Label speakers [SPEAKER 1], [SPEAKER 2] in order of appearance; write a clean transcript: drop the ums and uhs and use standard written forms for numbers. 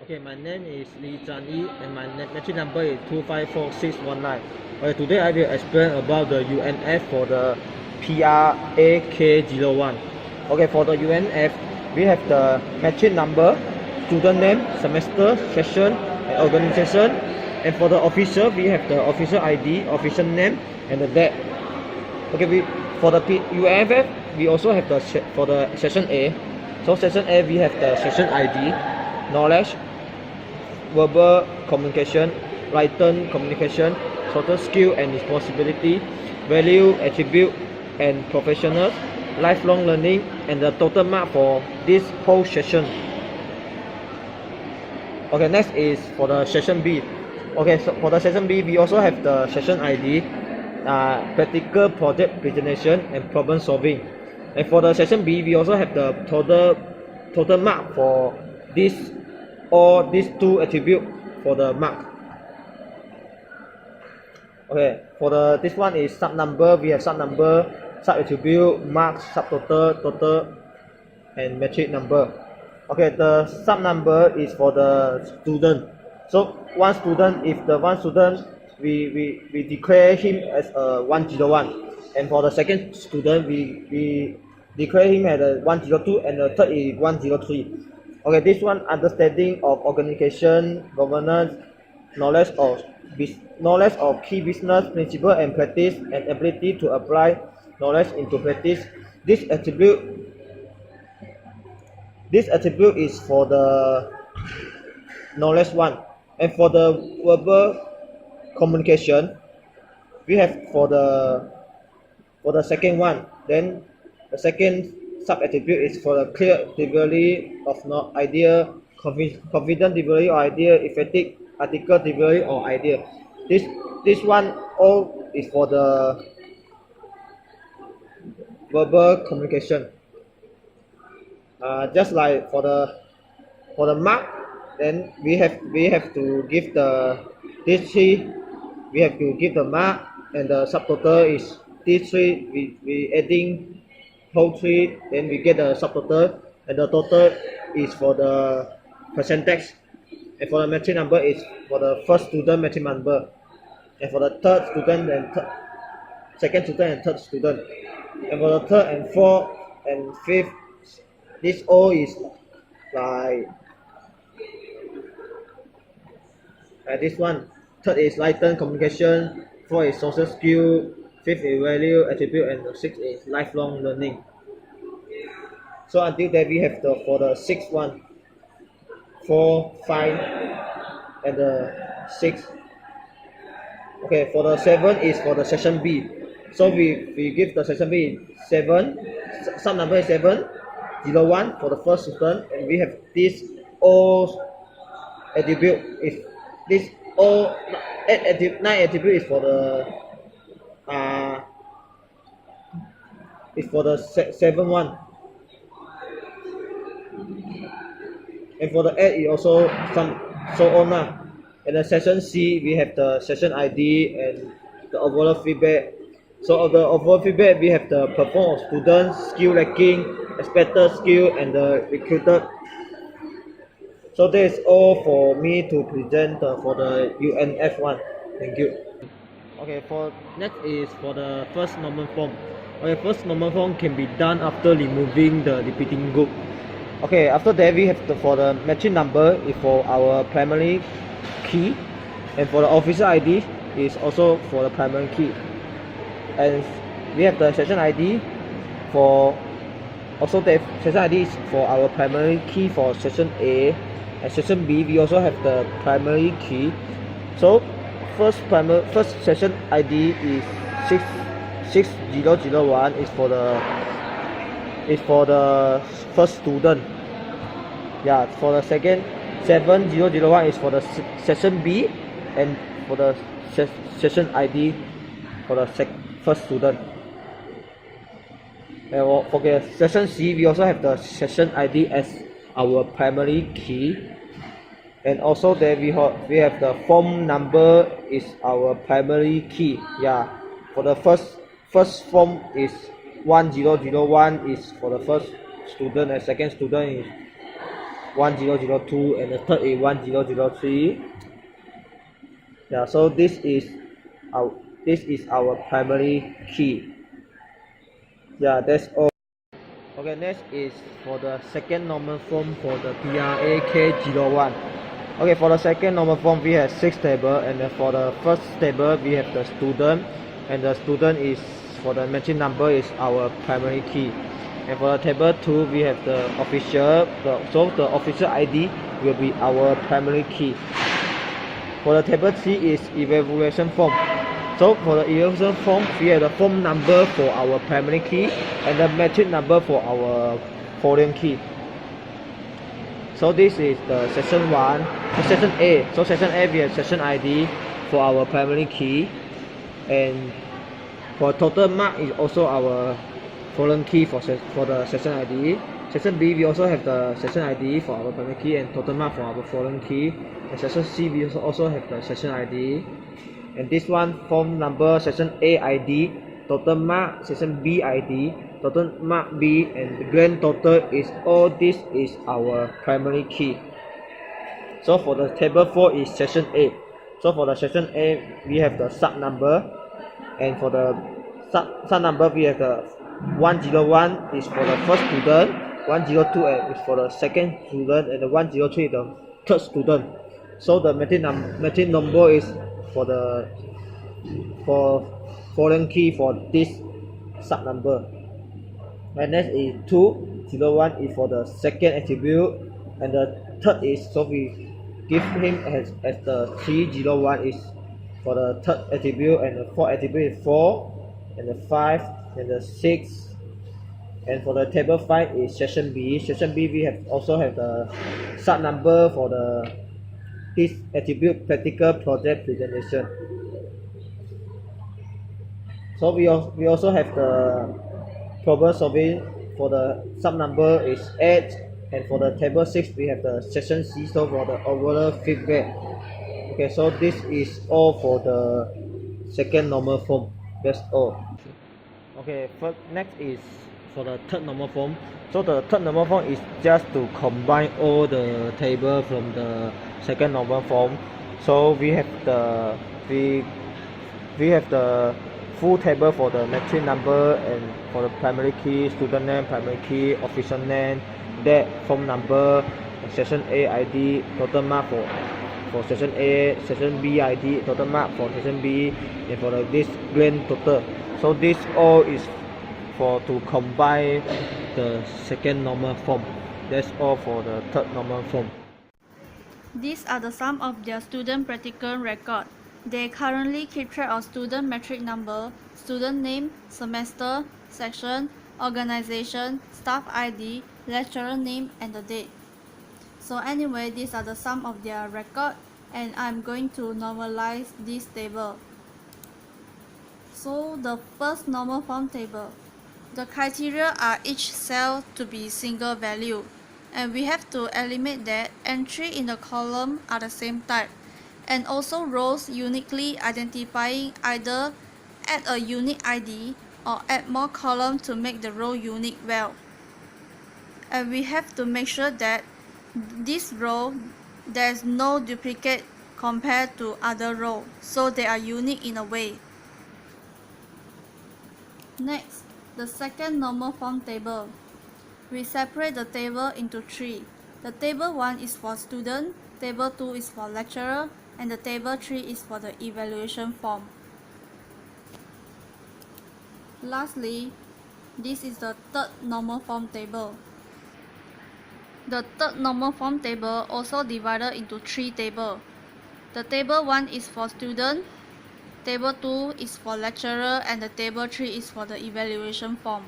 [SPEAKER 1] Okay, my name is Lee Zhan Yi and my matric number is 254619. Okay, today I will explain about the UNF for the PRAK01. Okay, for the UNF, we have the matric number, student name, semester, session, and organization. And for the officer, we have the officer ID, officer name, and the date. Okay, for the UNF, we also have for the session A. So session A, we have the session ID, knowledge, verbal communication, written communication, social skill and responsibility, value, attribute, and professional, lifelong learning, and the total mark for this whole session. Okay, next is for the session B. Okay, so for the session B, we also have the session ID, practical project presentation, and problem solving. And for the session B, we also have the total mark for these two attributes for the mark. Okay, for this one is sub number. We have sub number, sub attribute, mark, subtotal, total, and metric number. Okay, the sub number is for the student. So one student, if the one student we declare him as a 101, and for the second student we declare him as a 102, and the third is 103. Okay, this one understanding of organization, governance, knowledge of key business principle and practice, and ability to apply knowledge into practice. This attribute is for the knowledge one. And for the verbal communication, we have for the second one. Then the second sub-attribute is for the clear delivery of idea, confident delivery or idea, effective article delivery or idea. This one all is for the verbal communication. Just like for the mark, then we have to give these three. We have to give the mark, and the subtotal is these three. We adding whole three, then we get the subtotal, and the total is for the percentage. And for the metric number is for the first student metric number, and for the third student and second student and third student, and for the third and fourth and fifth, this all is like this one. Third is written communication, fourth is social skill, fifth is value, attribute, and sixth is lifelong learning. So until that we have for the sixth one, 4, 5, and the 6. Okay, for the 7 is for the session B. So we give the session B 7, sub number is 7, 01 for the first student, and we have this all attribute is this all 9 attribute is for the 7 one. And for the 8 is also some so on lah. And the session C, we have the session ID and the overall feedback. So of the overall feedback, we have the performance of students, skill lacking, expected skill, and the recruited. So that is all for me to present for the UNF one. Thank you. Okay, for next is for the first normal form. Okay, first normal form can be done after removing the repeating group. Okay, after that we have for the metric number is for our primary key, and for the officer ID is also for the primary key. And we have the session ID for also the session ID is for our primary key for session A, and session B we also have the primary key. So first session ID is 6001 is for the first student. Yeah, for the second 7001 is for the session B, and for the session ID for the first student. And for the session C, we also have the session ID as our primary key, and also there we have the form number is our primary key. Yeah, for the first form is 1001 is for the first student, and second student is 1002 and the third is 1003. Yeah, so this is our primary key. Yeah, that's all. Okay, next is for the second normal form for the PRA K01. Okay, for the second normal form we have 6 tables, and then for the first table we have the student, and the student is for the matching number is our primary key. And for the table 2 we have the official, so the official ID will be our primary key. For the table 3 is evaluation form. So for the evaluation form, we have the form number for our primary key and the matching number for our foreign key. So this is the section 1, section A. So section A we have section ID for our primary key, and for total mark is also our foreign key for the section ID. Section B we also have the section ID for our primary key and total mark for our foreign key. And section C we also have the section ID. And this one form number section A ID, total mark section B ID, total mark B, and the grand total is all this is our primary key. So for the table 4 is section A. So for the section A we have the sub number, and for the sub number we have the 101 is for the first student, 102 is for the second student, and the 103 is the third student. So the matching number is for foreign key for this sub number. And next is 201 is for the second attribute, and the third is, so we give him as the 301 is for the third attribute, and the fourth attribute is 4, and the 5, and the 6. And for the table 5 is section B. Section B we also have the sub number for this attribute practical project presentation. So we also have the problem solving for the sub number is 8, and for the table 6 we have the section C, so for the overall feedback. Okay, so this is all for the second normal form. That's all. Okay, next is for the third normal form. So the third normal form is just to combine all the table from the second normal form. So we have the full table for the matching number, and for the primary key, student name, primary key, official name, date, form number, section A ID, total mark for section A, section B ID, total mark for section B, and for this grand total. So this all is to combine the second normal form. That's all for the third normal form.
[SPEAKER 2] These are some of their student practical record. They currently keep track of student metric number, student name, semester, section, organization, staff ID, lecturer name, and the date. So anyway, these are some of their record, and I'm going to normalize this table. So the first normal form table. The criteria are each cell to be single value, and we have to eliminate that entry in the column are the same type, and also rows uniquely identifying either add a unique ID or add more columns to make the row unique well. And we have to make sure that this row there's no duplicate compared to other row, so they are unique in a way. Next, the second normal form table. We separate the table into 3. The table 1 is for student, table 2 is for lecturer, and the table 3 is for the evaluation form. Lastly, this is the third normal form table. The third normal form table also divided into 3 tables. The table 1 is for student, table 2 is for lecturer, and the table 3 is for the evaluation form.